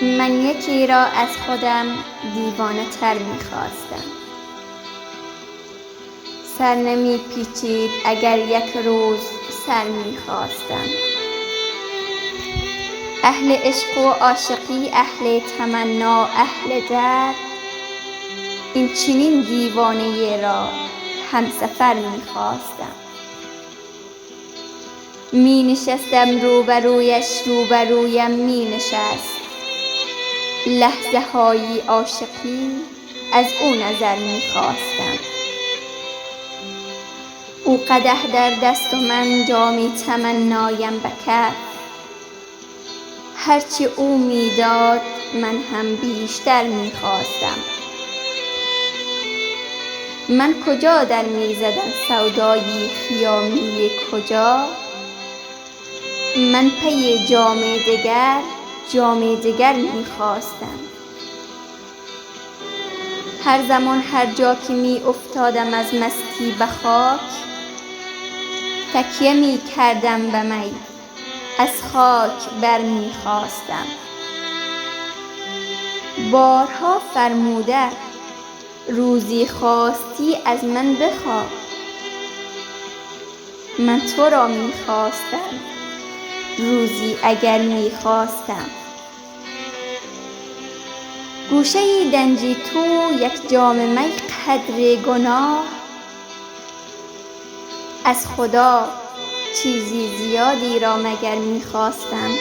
من یکی را از خودم دیوانه تر می‌خواستم. سر نمی‌پیچید اگر یک روز سر می‌خواستم. اهل عشق و عاشقی، اهل تمنا، اهل درد، این چنین دیوانه را همسفر می‌خواستم. می‌نشستم روبرویش، روبرویم می‌نشست. لحظه‌هایی عاشقی از او نظر می‌خواستم. او قدح در دست و من جام تمنایم به کف. هرچه او می‌داد من هم بیشتر می‌خواستم. من کجا در می‌زدم سودای خیامی کجا؟ من پی جام دگر، جام دگر می‌خواستم. هر زمان هر جا که می‌افتادم از مستی به خاک، تکیه می‌کردم به می، از خاک برمی‌خاستم. بارها فرموده روزی خواستی از من بخواه. من تو را می‌خواستم روزی اگر می‌خواستم. گوشه دنجی تو یک جام می قدر گناه، از خدا چیزی زیادی را مگر می‌خواستم.